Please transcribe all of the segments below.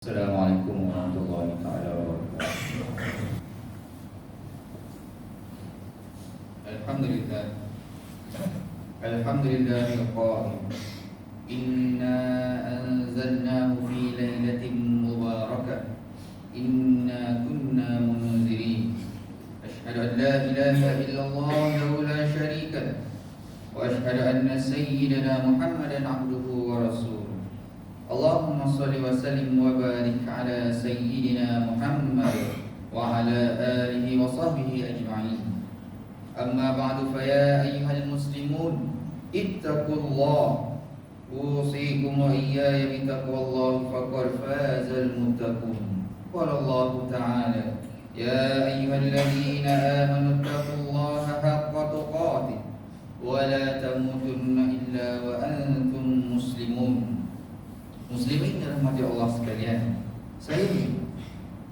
Assalamualaikum warahmatullahi wabarakatuh. Alhamdulillah. Alhamdulillahil qail. Inna anzalnahu fi lailatin mubarakah. Inna kunna munzirin. Asyhadu an la ilaha illallah wahdahu la syarika lah. Wa asyhadu anna sayyidana Muhammadan abduhu wa rasuluh. Allahumma salli wa sallim wa barik ala sayyidina Muhammad wa ala alihi wa sahbihi ajma'in. Amma ba'du fa ya ayyuhal muslimun ittaqullah usikum wa iyaya bittaqwallah faqad fazal muttaqun. Qala Allah ta'ala ya ayyuhalladzina amanu ittaqullaha haqqa tuqatih wa la tamutunna illa wa antum muslimun. Muslimin dirahmati Allah sekalian, saya ingin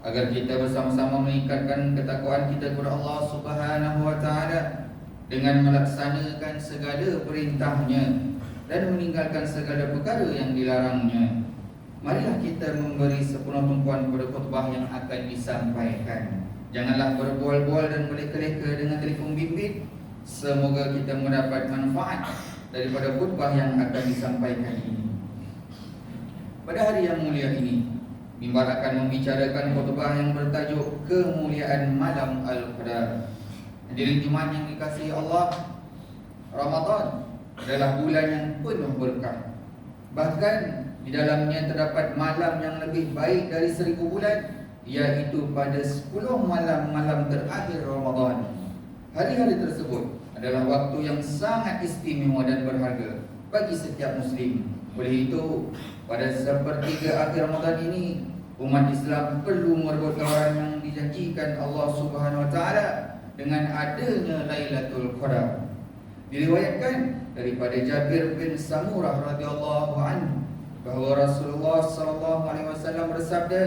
agar kita bersama-sama meningkatkan ketakwaan kita kepada Allah Subhanahu wa taala dengan melaksanakan segala perintahnya dan meninggalkan segala perkara yang dilarangnya. Marilah kita memberi sepenuh tumpuan kepada khutbah yang akan disampaikan. Janganlah berbual-bual dan berleka-leka dengan telefon bimbit. Semoga kita mendapat manfaat daripada khutbah yang akan disampaikan ini. Pada hari yang mulia ini, mimbar akan membicarakan khutbah yang bertajuk Kemuliaan Malam Al-Qadar. Hadirin Jumaat yang dikasihi Allah, Ramadan adalah bulan yang penuh berkah. Bahkan di dalamnya terdapat malam yang lebih baik dari 1000 bulan, iaitu pada 10 malam-malam terakhir Ramadan. Hari-hari tersebut adalah waktu yang sangat istimewa dan berharga bagi setiap Muslim. Oleh itu, pada sepertiga akhir Ramadan ini, umat Islam perlu merebut tawaran yang dijanjikan Allah Subhanahu wa taala dengan adanya Lailatul Qadar. Diriwayatkan daripada Jabir bin Samurah radhiyallahu anhu bahawa Rasulullah sallallahu alaihi wasallam bersabda,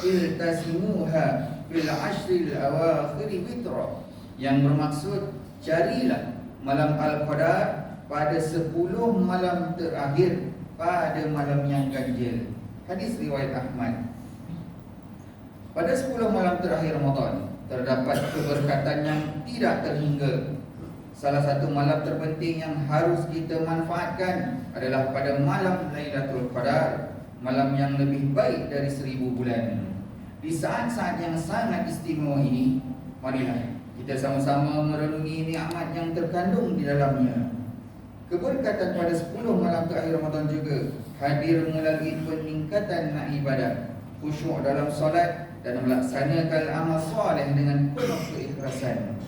"Iltasimuha fil ashril awakhir witra." Yang bermaksud, carilah malam Al-Qadar pada 10 malam terakhir pada malam yang ganjil. Hadis riwayat Ahmad. Pada 10 malam terakhir Ramadan terdapat keberkatan yang tidak terhingga. Salah satu malam terpenting yang harus kita manfaatkan adalah pada malam Lailatul Qadar, malam yang lebih baik dari 1000 bulan. Di saat-saat yang sangat istimewa ini, marilah kita sama-sama merenungi nikmat yang terkandung di dalamnya. Keberkatan pada 10 malam terakhir Ramadan juga hadir melalui peningkatan ibadah, khusyuk dalam solat dan melaksanakan amal soleh dengan penuh keikhlasan.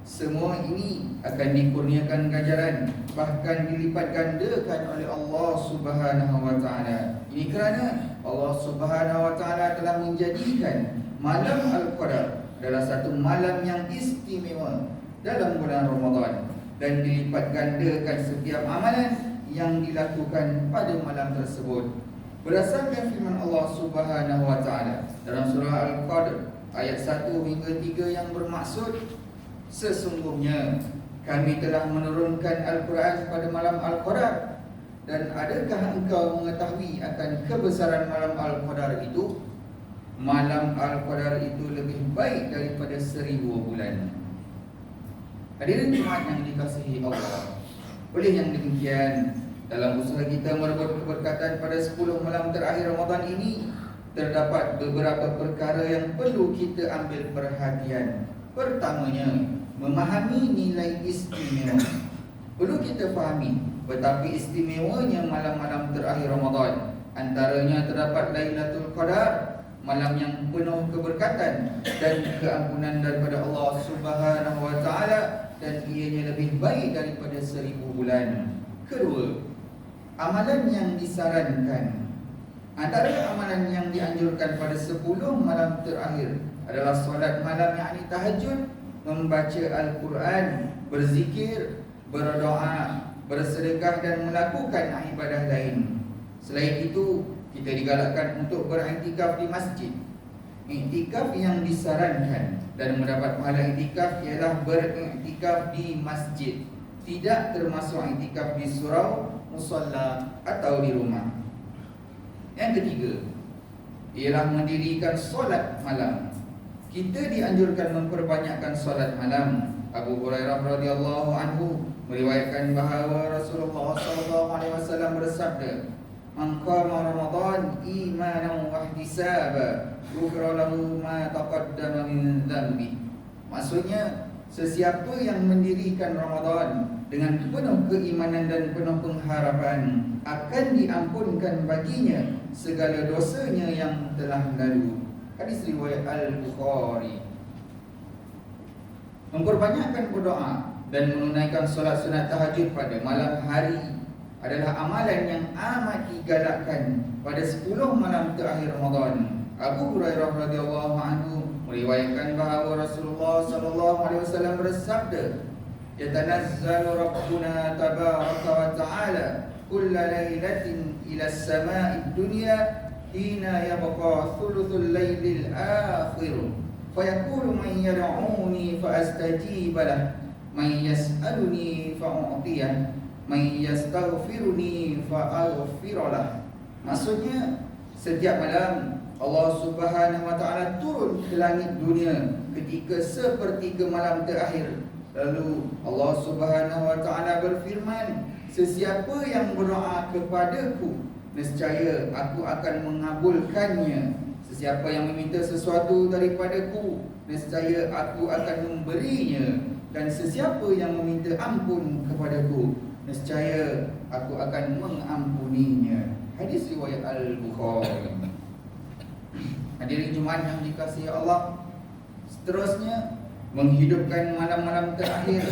Semua ini akan dikurniakan ganjaran, bahkan dilipat gandakan oleh Allah Subhanahu wa taala. Ini kerana Allah Subhanahu wa taala telah menjadikan malam Al-Qadar adalah satu malam yang istimewa dalam bulan Ramadan, dan dilipat gandakan setiap amalan yang dilakukan pada malam tersebut. Berdasarkan firman Allah Subhanahu wa taala dalam surah Al-Qadr ayat 1 hingga 3 yang bermaksud, sesungguhnya kami telah menurunkan Al-Quran pada malam Al-Qadar, dan adakah engkau mengetahui akan kebesaran malam Al-Qadar itu? Malam Al-Qadar itu lebih baik daripada 1000 bulan. Hadirin Jumaat yang dikasihi Allah, oleh yang demikian, dalam usaha kita merebut keberkatan pada 10 malam terakhir Ramadan ini, terdapat beberapa perkara yang perlu kita ambil perhatian. Pertamanya, memahami nilai istimewa. Perlu kita fahami betapa istimewanya malam-malam terakhir Ramadan. Antaranya terdapat Lailatul Qadar, malam yang penuh keberkatan dan keampunan daripada Allah Subhanahu wa taala, dan ianya lebih baik daripada 1000 bulan. Kedua, amalan yang disarankan. Antara amalan yang dianjurkan pada 10 malam terakhir adalah solat malam, yakni tahajud, membaca Al-Quran, berzikir, berdoa, bersedekah dan melakukan ibadah lain. Selain itu, kita digalakkan untuk beriktikaf di masjid. Iktikaf yang disarankan dan mendapat pahala iktikaf ialah beriktikaf di masjid, tidak termasuk iktikaf di surau, musalla atau di rumah. Yang ketiga, ialah mendirikan solat malam. Kita dianjurkan memperbanyakkan solat malam. Abu Hurairah radhiyallahu anhu meriwayatkan bahawa Rasulullah sallallahu alaihi wasallam bersabda, "Man qama Ramadan imanan wa ihtisaban, ghufira lahu ma taqaddama min dhanbi." Maksudnya, sesiapa yang mendirikan Ramadan dengan penuh keimanan dan penuh pengharapan, akan diampunkan baginya segala dosanya yang telah lalu. Hadis riwayat Al-Bukhari. Memperbanyakkan berdoa dan menunaikan solat sunat tahajud pada malam hari adalah amalan yang amat digalakkan pada 10 malam terakhir Ramadan. Abu Hurairah radhiyallahu anhu meriwayatkan bahawa Rasulullah sallallahu alaihi wasallam bersabda, "Yatanazzalu Rabbuna tabaraka wa ta'ala kulla lailatin ila as-sama'i ad-dunya hina yabqa thuluthul lailil akhir fayaqulu man yad'uni fa astajib lahu man yas'aluni fa u'tiyah man yastaghfiruni fa aghfir lahu." Maksudnya, setiap malam Allah Subhanahu wa taala turun ke langit dunia ketika sepertiga malam terakhir. Lalu Allah Subhanahu wa taala berfirman, "Sesiapa yang berdoa kepadaku, nescaya aku akan mengabulkannya. Sesiapa yang meminta sesuatu daripadaku, nescaya aku akan memberinya. Dan sesiapa yang meminta ampun kepadaku, nescaya aku akan mengampuninya." Hadis riwayat Al-Bukhari. Hadirin Jumaat yang dikasihi Allah, seterusnya menghidupkan malam-malam terakhir.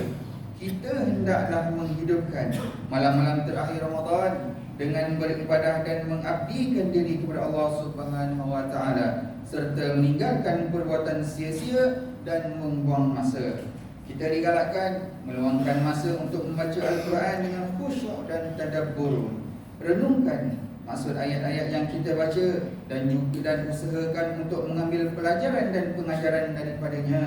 Kita hendaklah menghidupkan malam-malam terakhir Ramadan dengan beribadah dan mengabdikan diri kepada Allah Subhanahu wa taala, serta meninggalkan perbuatan sia-sia dan membuang masa. Kita digalakkan meluangkan masa untuk membaca Al-Quran dengan khusyuk dan tadabbur. Renungkan maksud ayat-ayat yang kita baca dan usahakan untuk mengambil pelajaran dan pengajaran daripadanya.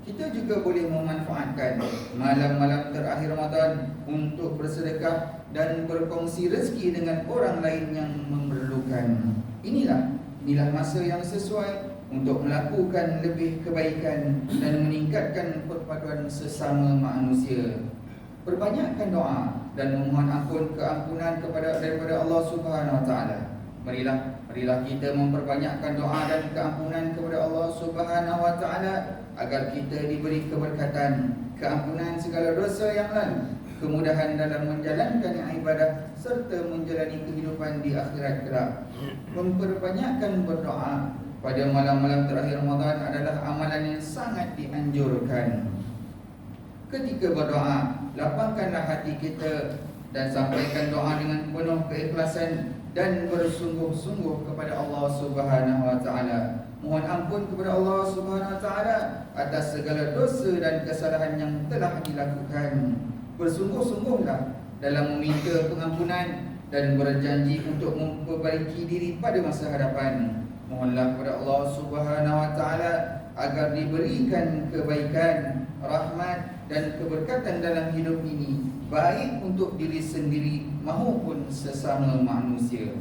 Kita juga boleh memanfaatkan malam-malam terakhir Ramadan untuk bersedekah dan berkongsi rezeki dengan orang lain yang memerlukan. Inilah masa yang sesuai untuk melakukan lebih kebaikan dan meningkatkan perpaduan sesama manusia. Perbanyakkan doa dan memohon keampunan daripada Allah Subhanahu wa taala. Marilah kita memperbanyakkan doa dan keampunan kepada Allah Subhanahu wa taala agar kita diberi keberkatan, keampunan segala dosa yang lalu, kemudahan dalam menjalankan ibadah serta menjalani kehidupan di akhirat kelak. Memperbanyakkan berdoa pada malam-malam terakhir Ramadan adalah amalan yang sangat dianjurkan. Ketika berdoa, lapangkanlah hati kita dan sampaikan doa dengan penuh keikhlasan dan bersungguh-sungguh kepada Allah Subhanahu wa taala. Mohon ampun kepada Allah Subhanahu wa taala atas segala dosa dan kesalahan yang telah dilakukan. Bersungguh-sungguhlah dalam meminta pengampunan dan berjanji untuk memperbaiki diri pada masa hadapan. Mohonlah kepada Allah Subhanahu wa taala agar diberikan kebaikan, rahmat dan keberkatan dalam hidup ini, baik untuk diri sendiri maupun sesama manusia.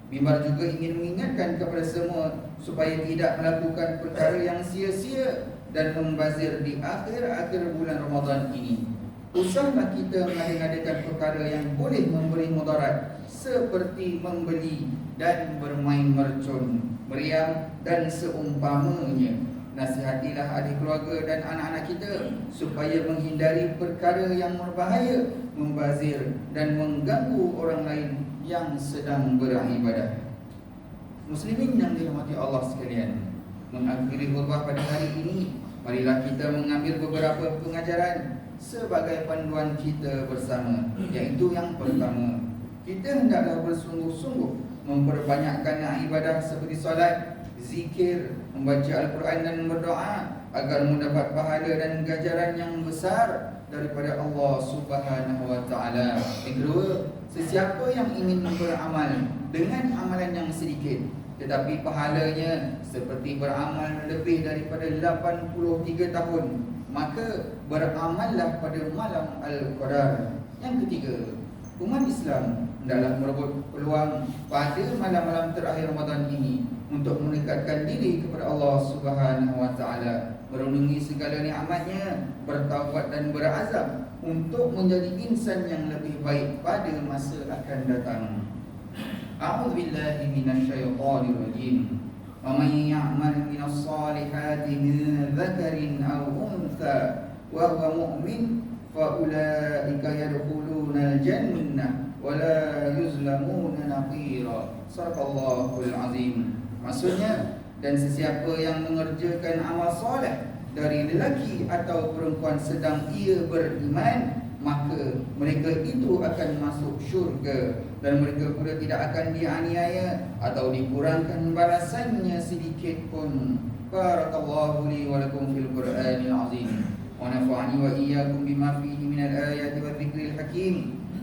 Mimbar juga ingin mengingatkan kepada semua supaya tidak melakukan perkara yang sia-sia dan membazir di akhir-akhir bulan Ramadan ini. Usahlah kita mengadakan perkara yang boleh memberi mudarat, seperti membeli dan bermain mercun, meriam dan seumpamanya. Nasihatilah ahli keluarga dan anak-anak kita supaya menghindari perkara yang berbahaya, membazir dan mengganggu orang lain yang sedang beribadah. Muslimin yang dirahmati Allah sekalian, mengakhiri khutbah pada hari ini, marilah kita mengambil beberapa pengajaran sebagai panduan kita bersama. Iaitu yang pertama, kita hendaklah bersungguh-sungguh memperbanyakkan ibadah seperti solat, zikir, membaca Al-Quran dan berdoa agar mendapat pahala dan ganjaran yang besar daripada Allah Subhanahu wa taala. Yang kedua, sesiapa yang ingin beramal dengan amalan yang sedikit tetapi pahalanya seperti beramal lebih daripada 83 tahun, maka beramallah pada malam Al-Qadar. Yang ketiga, umat Islam hendaklah merebut peluang pada malam-malam terakhir Ramadan ini untuk mendekatkan diri kepada Allah Subhanahu wa taala, merenungi segala nikmatnya, bertaubat dan berazam untuk menjadi insan yang lebih baik pada masa akan datang. A'udzubillahi minasyaitonir rajim. Wa may ya'mal minas solihati min dzakarin aw untha wa huwa mu'min fa ulaika yadkhuluna al-jannah wa la yuzlamuna naqira. Sadaqallahul azim. Maksudnya, dan sesiapa yang mengerjakan amal soleh dari lelaki atau perempuan sedang ia beriman, maka mereka itu akan masuk syurga dan mereka pula tidak akan dianiaya atau dikurangkan balasannya sedikit pun. Barakallahu li wa lakum fil Qur'anil azim wa nafa'ani wa iyyakum bima fihi minal ayati wa dzikril hakim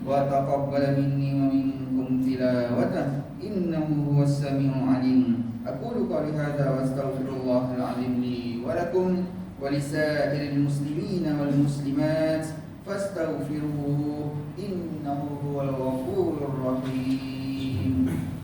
wa taqabbal minni wa minkum tilawatan innahu huwas samiul alim. Aqulu qawli hadza wa astaghfirullahal azim li wa lakum wa lisairil muslimina wal muslimat fastaghfiruhu innahu huwal ghafurur rahim.